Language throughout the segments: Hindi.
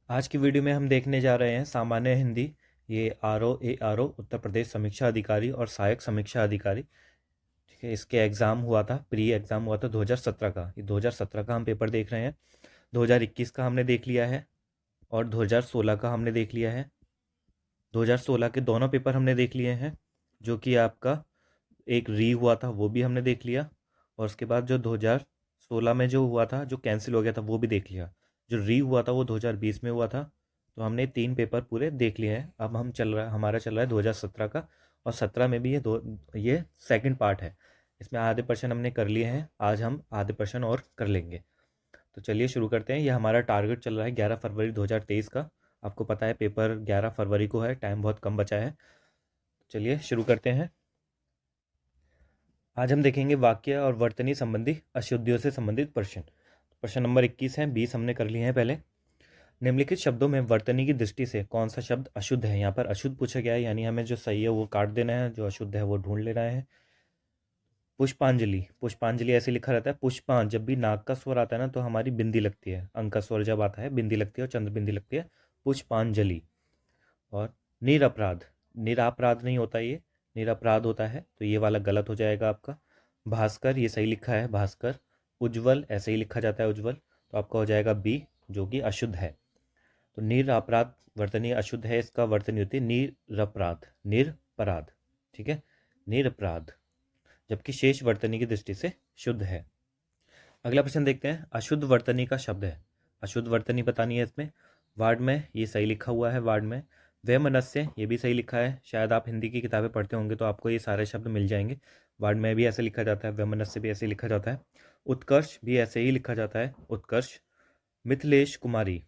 आज की वीडियो में हम देखने जा रहे हैं सामान्य हिंदी। ये आर ओ उत्तर प्रदेश समीक्षा अधिकारी और सहायक समीक्षा अधिकारी। ठीक है, इसके एग्ज़ाम हुआ था, प्री एग्ज़ाम हुआ था 2017 का। ये 2017 का हम पेपर देख रहे हैं। 2021 का हमने देख लिया है और 2016 का हमने देख लिया है। 2016 के दोनों पेपर हमने देख लिए हैं, जो कि आपका एक री हुआ था वो भी हमने देख लिया, और उसके बाद जो 2016 में जो हुआ था, जो कैंसिल हो गया था, वो भी देख लिया। जो री हुआ था वो 2020 में हुआ था। तो हमने 3 पेपर पूरे देख लिए हैं। अब हमारा चल रहा है 2017 का, और 17 में भी ये सेकंड पार्ट है। इसमें आधे पर्सन हमने कर लिए हैं, आज हम आधे पर्सन और कर लेंगे। तो चलिए शुरू करते हैं। ये हमारा टारगेट चल रहा है 11 फरवरी 2023 का। आपको पता है पेपर 11 फरवरी को है, टाइम बहुत कम बचा है। चलिए शुरू करते हैं। आज हम देखेंगे वाक्य और वर्तनी संबंधी अशुद्धियों से संबंधित प्रश्न। प्रश्न नंबर 21 है, 20 हमने कर लिए हैं पहले। निम्नलिखित शब्दों में वर्तनी की दृष्टि से कौन सा शब्द अशुद्ध है? यहाँ पर अशुद्ध पूछा गया है, यानी हमें जो सही है वो काट देना है, जो अशुद्ध है वो ढूंढ लेना है। पुष्पांजलि, पुष्पांजलि ऐसे लिखा रहता है। पुष्पां, जब भी नाक का स्वर आता है ना तो हमारी बिंदी लगती है। अंक का स्वर जब आता है बिंदी लगती है और चंद्र बिंदी लगती है। पुष्पांजलि। और निरपराध, निरापराध नहीं होता ये, निरपराध होता है, तो ये वाला गलत हो जाएगा आपका। भास्कर, ये सही लिखा है भास्कर। उज्जवल ऐसे ही लिखा जाता है उज्जवल, तो आपका हो जाएगा बी, जो कि अशुद्ध है। तो निरपराध वर्तनी अशुद्ध है, इसका वर्तनी होती है निरपराध, निरपराध। ठीक है, निरपराध, जबकि शेष वर्तनी की दृष्टि से शुद्ध है। अगला प्रश्न देखते हैं। अशुद्ध वर्तनी का शब्द है, अशुद्ध वर्तनी बतानी है इसमें। वार्ड में, ये सही लिखा हुआ है वार्ड में। वैमनस्य, ये भी सही लिखा है। शायद आप हिंदी की किताबें पढ़ते होंगे तो आपको ये सारे शब्द मिल जाएंगे। वार्ड में भी ऐसे लिखा जाता है, वैमनस्य भी ऐसे लिखा जाता है। उत्कर्ष भी ऐसे ही लिखा जाता है, उत्कर्ष। मिथिलेश कुमारी,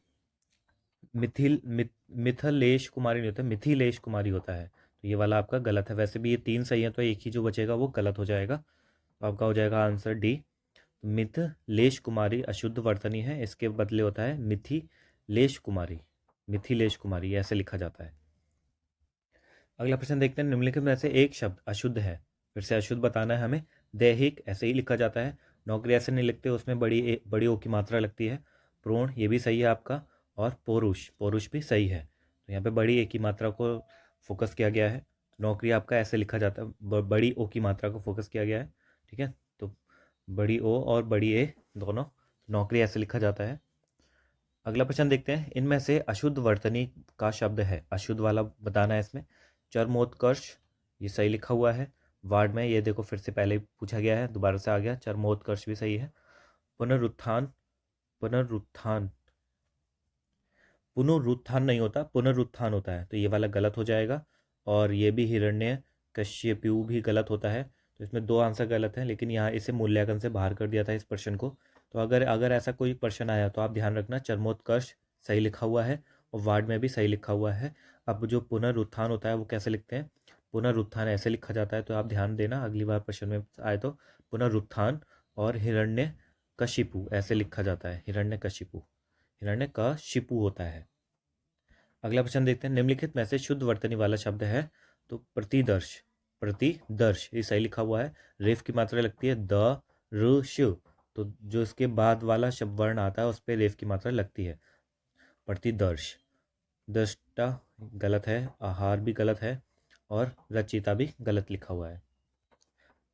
मिथिलेश कुमारी नहीं होता, मिथिलेश कुमारी होता है, तो ये वाला आपका गलत है। वैसे भी ये 3 सही है, तो एक ही जो बचेगा वो गलत हो जाएगा, तो आपका हो जाएगा आंसर डी। मिथिलेश कुमारी अशुद्ध वर्तनी है, इसके बदले होता है मिथिलेश कुमारी, मिथिलेश कुमारी ऐसे लिखा जाता है। अगला प्रश्न देखते हैं। निम्नलिखित में से एक शब्द अशुद्ध है, फिर से अशुद्ध बताना है हमें। दैहिक ऐसे ही लिखा जाता है। नौकरी ऐसे नहीं लिखते, उसमें बड़ी ओ की मात्रा लगती है। प्रोण, ये भी सही है आपका। और पौरुष, पौरुष भी सही है, तो यहाँ पे बड़ी ए की मात्रा को फोकस किया गया है। नौकरी आपका ऐसे लिखा जाता है, बड़ी ओ की मात्रा को फोकस किया गया है। ठीक है, तो बड़ी ओ और बड़ी ए दोनों, नौकरी ऐसे लिखा जाता है। अगला प्रश्न देखते हैं। इनमें से अशुद्ध वर्तनी का शब्द है, अशुद्ध वाला बताना है इसमें। चरमोत्कर्ष, ये सही लिखा हुआ है वार्ड में। ये देखो फिर से पहले पूछा गया है, दोबारा से आ गया। चरमोत्कर्ष भी सही है। पुनरुत्थान, पुनरुत्थान, पुनरुत्थान नहीं होता, पुनरुत्थान होता है, तो ये वाला गलत हो जाएगा। और ये भी हिरण्य कश्यपु भी गलत होता है, तो इसमें 2 आंसर गलत हैं, लेकिन यहाँ इसे मूल्यांकन से बाहर कर दिया था इस प्रश्न को। तो अगर अगर ऐसा कोई प्रश्न आया तो आप ध्यान रखना, चरमोत्कर्ष सही लिखा हुआ है और वार्ड में भी सही लिखा हुआ है। अब जो पुनरुत्थान होता है वो कैसे लिखते हैं? पुनरुत्थान ऐसे लिखा जाता है, तो आप ध्यान देना अगली बार प्रश्न में आए तो। पुनरुत्थान। और हिरण्य कशिपु ऐसे लिखा जाता है, हिरण्य कशिपु, हिरण्य का शिपु होता है। अगला प्रश्न देखते हैं। निम्नलिखित में से शुद्ध वर्तनी वाला शब्द है, तो प्रतिदर्श, प्रतिदर्श ये सही लिखा हुआ है। रेफ की मात्रा लगती है द र श, तो जो इसके बाद वाला शब्द वर्ण आता है उस पर रेफ की मात्रा लगती है। प्रतिदर्श। दृष्टा गलत है, आहार भी गलत है, और रचिता भी गलत लिखा हुआ है।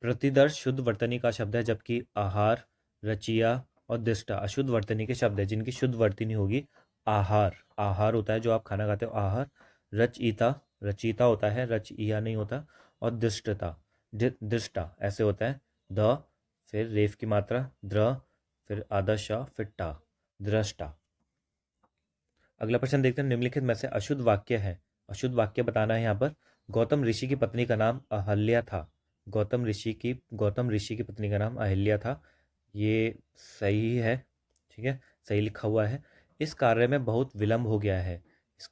प्रतिदर्श शुद्ध वर्तनी का शब्द है, जबकि आहार, रचिया और दृष्टा अशुद्ध वर्तनी के शब्द है, जिनकी शुद्ध वर्तनी होगी आहार। आहार होता है जो आप खाना खाते हो, आहार। रचयिता, रचयिता होता है, रचयिया नहीं होता। और दृष्टता, दृष्टा ऐसे होता है। द, फिर रेफ की मात्रा द्र, फिर आदर्श, फिर टा, दृष्टा। अगला प्रश्न देखते हैं। निम्नलिखित में से अशुद्ध वाक्य है, अशुद्ध वाक्य बताना है यहाँ पर। गौतम ऋषि की पत्नी का नाम अहल्या था, गौतम ऋषि की पत्नी का नाम अहिल्या था, ये सही है। ठीक है, सही लिखा हुआ है। इस कार्य में बहुत विलंब हो गया है, इस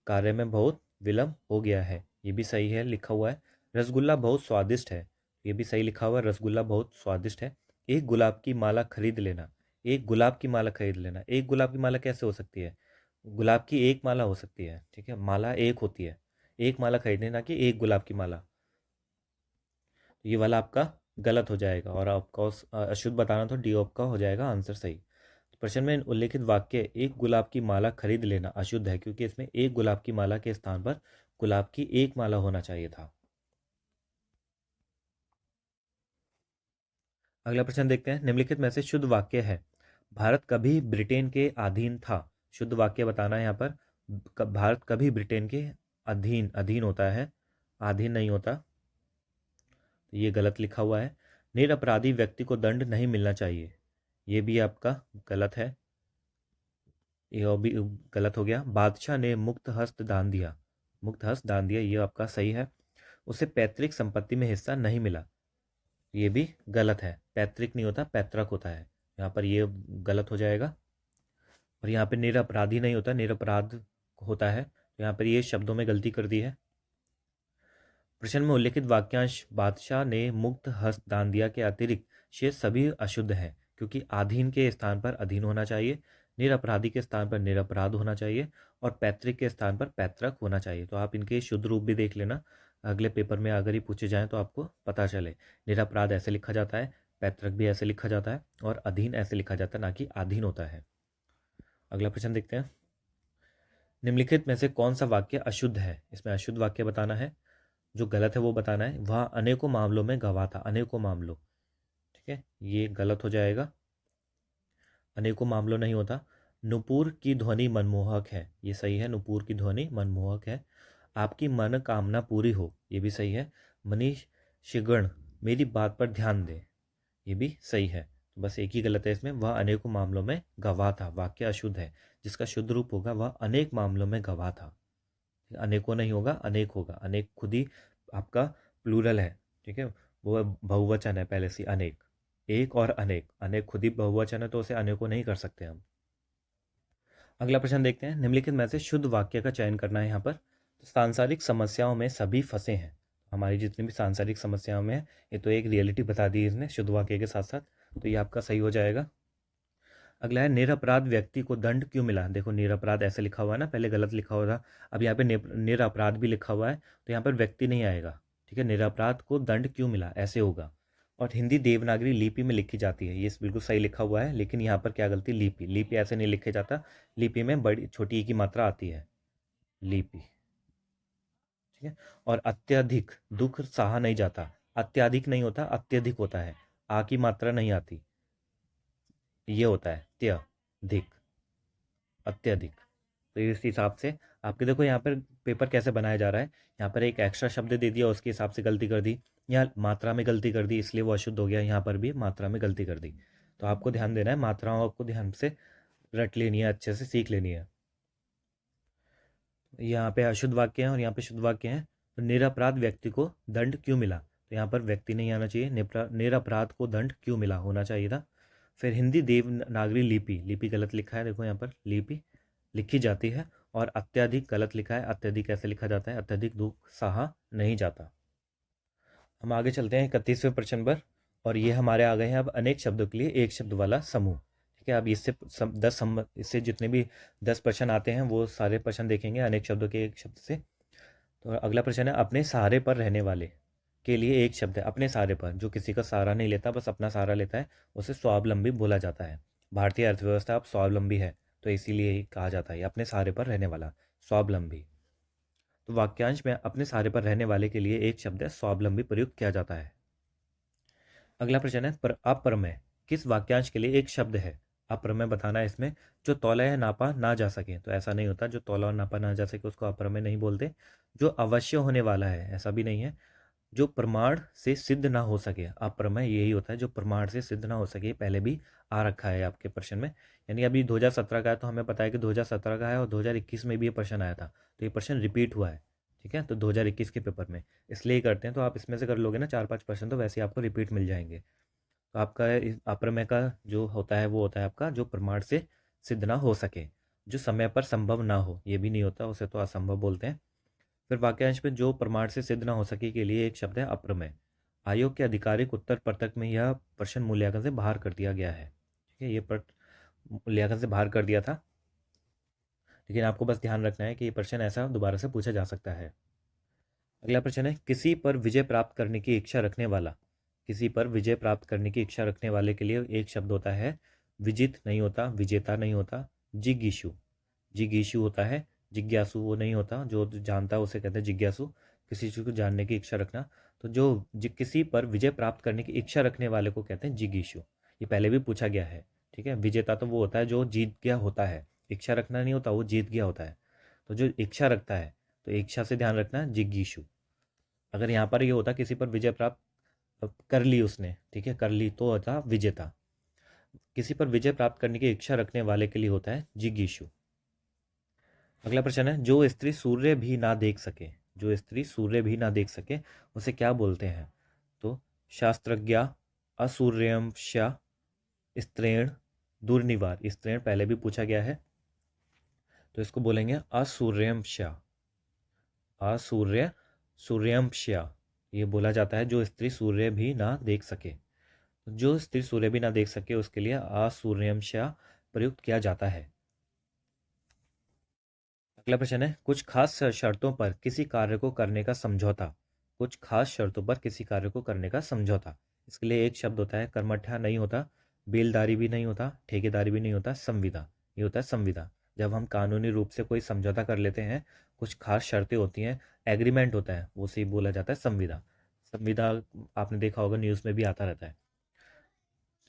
कार्य में बहुत विलंब हो गया है, ये भी सही है लिखा हुआ है। रसगुल्ला बहुत स्वादिष्ट है, ये भी सही लिखा हुआ है, रसगुल्ला बहुत स्वादिष्ट है। एक गुलाब की माला खरीद लेना, एक गुलाब की माला खरीद लेना, एक गुलाब की माला कैसे हो सकती है? गुलाब की एक माला हो सकती है, ठीक है, माला एक होती है। एक माला खरीदने, ना कि एक गुलाब की माला। तो ये वाला आपका गलत हो जाएगा, और आपका अशुद्ध बताना तो डी आपका हो जाएगा आंसर सही। प्रश्न में उल्लेखित वाक्य एक गुलाब की माला खरीद लेना अशुद्ध है, क्योंकि इसमें एक गुलाब की माला के स्थान पर गुलाब की एक माला होना चाहिए था। अगला प्रश्न देखते हैं, निम्नलिखित में से शुद्ध वाक्य है भारत कभी ब्रिटेन के अधीन था। शुद्ध वाक्य बताना है यहाँ पर। भारत कभी ब्रिटेन के अधीन, अधीन होता है, अधीन नहीं होता, तो ये गलत लिखा हुआ है। निरपराधी व्यक्ति को दंड नहीं मिलना चाहिए, ये भी आपका गलत है, ये भी गलत हो गया। बादशाह ने मुक्त हस्त दान दिया, मुक्त हस्त दान दिया, ये आपका सही है। उसे पैतृक संपत्ति में हिस्सा नहीं मिला, ये भी गलत है। पैतृक नहीं होता, पैतृक होता है, यहाँ पर ये गलत हो जाएगा। और यहाँ पे निरपराधी नहीं होता, निरपराध होता है, तो यहाँ पर ये शब्दों में गलती कर दी है। प्रश्न में उल्लेखित वाक्यांश बादशाह ने मुक्त हस्त दान दिया के अतिरिक्त शेष सभी अशुद्ध है, क्योंकि अधीन के स्थान पर अधीन होना चाहिए, निरपराधी के स्थान पर निरपराध होना चाहिए और पैतृक के स्थान पर पैतृक होना चाहिए। तो आप इनके शुद्ध रूप भी देख लेना, अगले पेपर में अगर ये पूछे जाएँ तो आपको पता चले। निरपराध ऐसे लिखा जाता है, पैतृक भी ऐसे लिखा जाता है और अधीन ऐसे लिखा जाता है, ना कि अधीन होता है। अगला प्रश्न देखते हैं, निम्नलिखित में से कौन सा वाक्य अशुद्ध है। इसमें अशुद्ध वाक्य बताना है, जो गलत है वो बताना है। वह अनेकों मामलों में गवाह था, अनेकों मामलों, ठीक है, ये गलत हो जाएगा, अनेकों मामलों नहीं होता। नुपुर की ध्वनि मनमोहक है, ये सही है, नुपुर की ध्वनि मनमोहक है। आपकी मनोकामना पूरी हो, ये भी सही है। मनीष शिगण मेरी बात पर ध्यान दे, ये भी सही है। तो बस एक ही गलत है इसमें, वह अनेकों मामलों में गवाह था, वाक्य अशुद्ध है, जिसका शुद्ध रूप होगा वह अनेक मामलों में गवाह था। अनेकों नहीं होगा, अनेक होगा, अनेक खुद ही आपका प्लूरल है, ठीक है, वो बहुवचन है पहले से, अनेक, एक और अनेक, अनेक खुद ही बहुवचन है तो उसे अनेकों नहीं कर सकते हम। अगला प्रश्न देखते हैं, निम्नलिखित में से शुद्ध वाक्य का चयन करना है यहाँ पर। तो सांसारिक समस्याओं में सभी फंसे हैं, हमारी जितनी भी सांसारिक समस्याओं में है, ये तो एक रियलिटी बता दी इसने शुद्ध वाक्य के साथ साथ, तो ये आपका सही हो जाएगा। अगला है, निरपराध व्यक्ति को दंड क्यों मिला। देखो निरपराध ऐसे लिखा हुआ है ना, पहले गलत लिखा हुआ था, अब यहाँ पे निरपराध भी लिखा हुआ है, तो यहाँ पर व्यक्ति नहीं आएगा, ठीक है। निरपराध को दंड क्यों मिला ऐसे होगा। और हिंदी देवनागरी लिपि में लिखी जाती है, ये बिल्कुल सही लिखा हुआ है, लेकिन यहाँ पर क्या गलती, लिपि, लिपि ऐसे नहीं लिखे जाता, लिपि में बड़ी छोटी ई की मात्रा आती है, लिपि, ठीक है। और अत्यधिक दुख सहा नहीं जाता, अत्याधिक नहीं होता, अत्यधिक होता है, आ की मात्रा नहीं आती, ये होता है त्यधिक, अत्यधिक। तो इस हिसाब से आपके देखो यहाँ पर पेपर कैसे बनाया जा रहा है, यहाँ पर एक एक्स्ट्रा शब्द दे दिया, उसके हिसाब से गलती कर दी, यहाँ मात्रा में गलती कर दी इसलिए वो अशुद्ध हो गया, यहाँ पर भी मात्रा में गलती कर दी। तो आपको ध्यान देना है, मात्राओं आपको ध्यान से रट लेनी है, अच्छे से सीख लेनी है। यहाँ पे अशुद्ध वाक्य हैं और यहाँ पे शुद्ध वाक्य हैं। तो निरपराध व्यक्ति को दंड क्यों मिला, तो यहाँ पर व्यक्ति नहीं आना चाहिए, निरपराध को दंड क्यों मिला होना चाहिए था। फिर हिंदी देवनागरी लिपि, लिपि गलत लिखा है, देखो यहाँ पर लिपि लिखी जाती है, और अत्यधिक गलत लिखा है, अत्यधिक ऐसे लिखा जाता है, अत्यधिक दुख सहा नहीं जाता। हम आगे चलते हैं 31वें प्रश्न पर, और ये हमारे आ गए हैं अब अनेक शब्दों के लिए एक शब्द वाला समूह, ठीक है। अब इससे जितने भी 10 प्रश्न आते हैं वो सारे प्रश्न देखेंगे अनेक शब्दों के एक शब्द से। तो अगला प्रश्न है, अपने सहारे पर रहने वाले के लिए एक शब्द है। अपने सहारे पर, जो किसी का सहारा नहीं लेता, बस अपना सहारा लेता है, उसे स्वावलंबी बोला जाता है। भारतीय अर्थव्यवस्था अब स्वावलंबी है, तो इसीलिए ही कहा जाता है अपने सहारे पर रहने वाला, स्वावलंबी। तो वाक्यांश में अपने सहारे पर रहने वाले के लिए एक शब्द है स्वावलंबी प्रयुक्त किया जाता है। अगला प्रश्न है, अप्रमेय किस वाक्यांश के लिए एक शब्द है। अप्रमेय बताना है इसमें, जो तौला या नापा ना जा सके, तो ऐसा नहीं होता, जो तौला और नापा ना जा सके उसको अप्रमेय नहीं बोलते। जो अवश्य होने वाला है, ऐसा भी नहीं है। जो प्रमाण से सिद्ध ना हो सके, अप्रमेय यही होता है, जो प्रमाण से सिद्ध ना हो सके, पहले भी आ रखा है आपके प्रश्न में। यानी अभी 2017 का है, तो हमें पता है कि 2017 का है, और 2021 में भी ये प्रश्न आया था, तो ये प्रश्न रिपीट हुआ है, ठीक है। तो 2021 के पेपर में इसलिए ही करते हैं, तो आप इसमें से कर लोगे ना 4-5 प्रश्न, तो वैसे ही आपको रिपीट मिल जाएंगे। तो आपका अप्रमेय का जो होता है वो होता है आपका जो प्रमाण से सिद्ध ना हो सके, जो समय पर संभव ना हो, ये भी नहीं होता, उसे तो असंभव बोलते हैं। फिर वाक्यांश में जो प्रमाण से सिद्ध ना हो सके के लिए एक शब्द है अप्रमेय। आयोग के आधिकारिक उत्तर पत्रक में यह प्रश्न मूल्यांकन से बाहर कर दिया गया है, ठीक है, ये मूल्यांकन से बाहर कर दिया था, लेकिन आपको बस ध्यान रखना है कि ये प्रश्न ऐसा दोबारा से पूछा जा सकता है। अगला प्रश्न है, किसी पर विजय प्राप्त करने की इच्छा रखने वाला, किसी पर विजय प्राप्त करने की इच्छा रखने वाले के लिए एक शब्द होता है विजित नहीं होता, विजेता नहीं होता, जिगीषु, जिगीषु होता है, जिज्ञासु वो नहीं होता, जो जानता है उसे कहते हैं जिज्ञासु, किसी चीज़ को जानने की इच्छा रखना। तो जो किसी पर विजय प्राप्त करने की इच्छा रखने वाले को कहते हैं जिगीषु। ये पहले भी पूछा गया है, ठीक है। विजेता तो वो होता है जो जीत गया होता है, इच्छा रखना नहीं होता, वो जीत गया होता है। तो जो इच्छा रखता है, तो इच्छा से ध्यान रखना जिज्ञासु। अगर यहाँ पर ये होता किसी पर विजय प्राप्त कर ली उसने, ठीक है, कर ली, तो होता विजेता। किसी पर विजय प्राप्त करने की इच्छा रखने वाले के लिए होता है जिज्ञासु। अगला प्रश्न है, जो स्त्री सूर्य भी ना देख सके, जो स्त्री सूर्य भी ना देख सके उसे क्या बोलते हैं? तो शास्त्रज्ञा, असूर्यंशा, स्त्रीण, दुर्निवार। स्त्रीण पहले भी पूछा गया है, तो इसको बोलेंगे असूर्यंशा, असूर्य, सूर्यंशा। ये बोला जाता है जो स्त्री सूर्य भी ना देख सके। जो स्त्री सूर्य भी ना देख सके उसके लिए असूर्यंशा प्रयुक्त किया जाता है। अगला प्रश्न है, कुछ खास शर्तों पर किसी कार्य को करने का समझौता, कुछ खास शर्तों पर किसी कार्य को करने का समझौता। इसके लिए एक शब्द होता है, कर्मठा नहीं होता, बेलदारी भी नहीं होता, ठेकेदारी भी नहीं होता, संविदा। ये होता है संविदा। जब हम कानूनी रूप से कोई समझौता कर लेते हैं, कुछ खास शर्तें होती हैं, एग्रीमेंट होता है, वो से बोला जाता है संविदा। संविदा आपने देखा होगा, न्यूज़ में भी आता रहता है।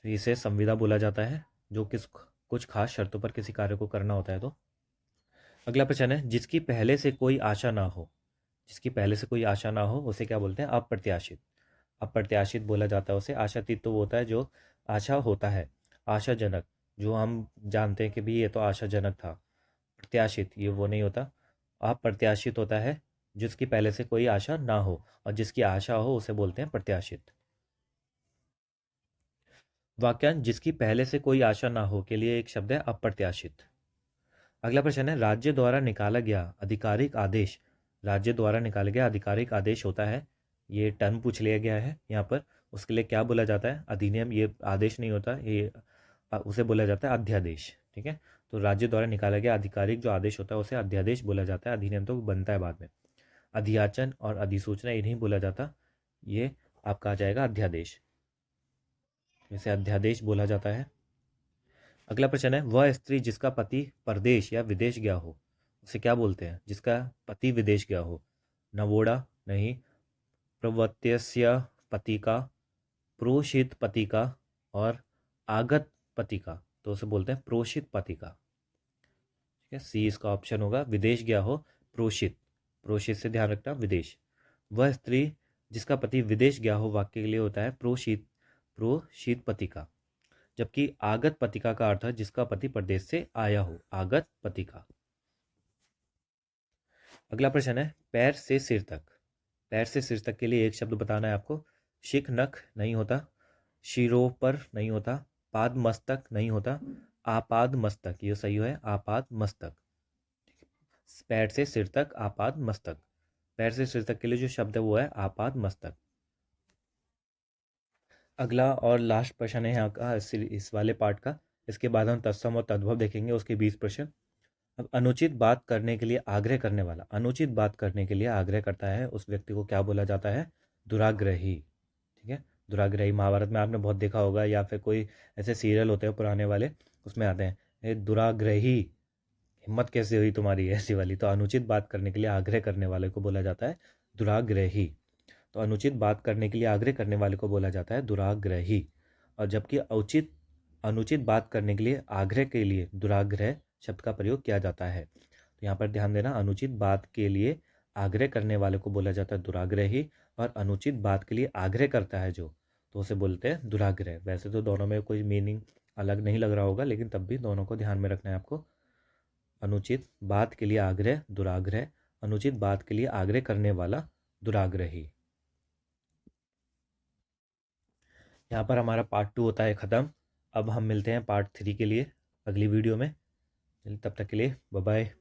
तो इसे संविदा बोला जाता है, जो किस कुछ खास शर्तों पर किसी कार्य को करना होता है। तो अगला प्रश्न है, जिसकी पहले से कोई आशा ना हो, जिसकी पहले से कोई आशा ना हो उसे क्या बोलते हैं? अप्रत्याशित। अप्रत्याशित बोला जाता है उसे। आशातीत तो वो होता है जो आशा होता है, आशाजनक, जो हम जानते हैं कि भी ये तो आशाजनक था। प्रत्याशित ये वो नहीं होता। अप्रत्याशित होता है जिसकी पहले से कोई आशा ना हो, और जिसकी आशा हो उसे बोलते हैं प्रत्याशित। वाक्यांश जिसकी पहले से कोई आशा ना हो के लिए एक शब्द है अप्रत्याशित। अगला प्रश्न है, राज्य द्वारा निकाला गया आधिकारिक आदेश, राज्य द्वारा निकाला गया आधिकारिक आदेश होता है, ये टर्म पूछ लिया गया है यहाँ पर, उसके लिए क्या बोला जाता है? अधिनियम। ये आदेश नहीं होता, ये उसे बोला जाता है अध्यादेश, ठीक है। तो राज्य द्वारा निकाला गया आधिकारिक जो आदेश होता है उसे अध्यादेश बोला जाता है, अधिनियम तो बनता है बाद में। अधियाचन और अधिसूचना इन्हीं बोला जाता, ये आपका आ जाएगा अध्यादेश, इसे अध्यादेश बोला जाता है। अगला प्रश्न है, वह स्त्री जिसका पति परदेश या विदेश गया हो उसे क्या बोलते हैं? जिसका पति विदेश गया हो। नवोड़ा नहीं, प्रवत्यस्य पति का, प्रोषित पति का, और आगत पति का, तो उसे बोलते हैं प्रोषित पति का, ठीक है। सी इसका ऑप्शन होगा, विदेश गया हो, प्रोषित, प्रोषित से ध्यान रखना विदेश। वह स्त्री जिसका पति विदेश गया हो वाक्य के लिए होता है प्रोषित, प्रोषित पति का। जबकि आगत पतिका का अर्थ है जिसका पति प्रदेश से आया हो, आगत पतिका। अगला प्रश्न है, पैर से सिर तक, पैर से सिर तक के लिए एक शब्द बताना है आपको। शिख नख नहीं होता, शिरों पर नहीं होता, पाद मस्तक नहीं होता, आपाद मस्तक, ये सही है, आपाद मस्तक। पैर से सिर तक, आपाद मस्तक। पैर से सिर तक के लिए जो शब्द है वो है आपाद मस्तक। अगला और लास्ट प्रश्न है यहाँ का, इस वाले पार्ट का। इसके बाद हम तत्सम और तद्भव देखेंगे, उसके 20 प्रश्न। अब अनुचित बात करने के लिए आग्रह करने वाला, अनुचित बात करने के लिए आग्रह करता है उस व्यक्ति को क्या बोला जाता है? दुराग्रही, ठीक है। दुराग्रही महाभारत में आपने बहुत देखा होगा, या फिर कोई ऐसे सीरियल होते हैं पुराने वाले, उसमें आते हैं, ए दुराग्रही, हिम्मत कैसे हुई तुम्हारी, ऐसी वाली। तो अनुचित बात करने के लिए आग्रह करने वाले को बोला जाता है दुराग्रही। तो अनुचित बात करने के लिए आग्रह करने वाले को बोला जाता है दुराग्रही। और जबकि उचित अनुचित बात करने के लिए आग्रह के लिए दुराग्रह शब्द का प्रयोग किया जाता है। तो यहाँ पर ध्यान देना, अनुचित बात के लिए आग्रह करने वाले को बोला जाता है दुराग्रही, और अनुचित बात के लिए आग्रह करता है जो, तो उसे बोलते हैं दुराग्रह। वैसे तो दोनों में कोई मीनिंग अलग नहीं लग रहा होगा, लेकिन तब भी दोनों को ध्यान में रखना है आपको। अनुचित बात के लिए आग्रह दुराग्रह, अनुचित बात के लिए आग्रह करने वाला दुराग्रही। यहाँ पर हमारा पार्ट 2 होता है ख़त्म। अब हम मिलते हैं पार्ट 3 के लिए अगली वीडियो में। तब तक के लिए बाय बाय।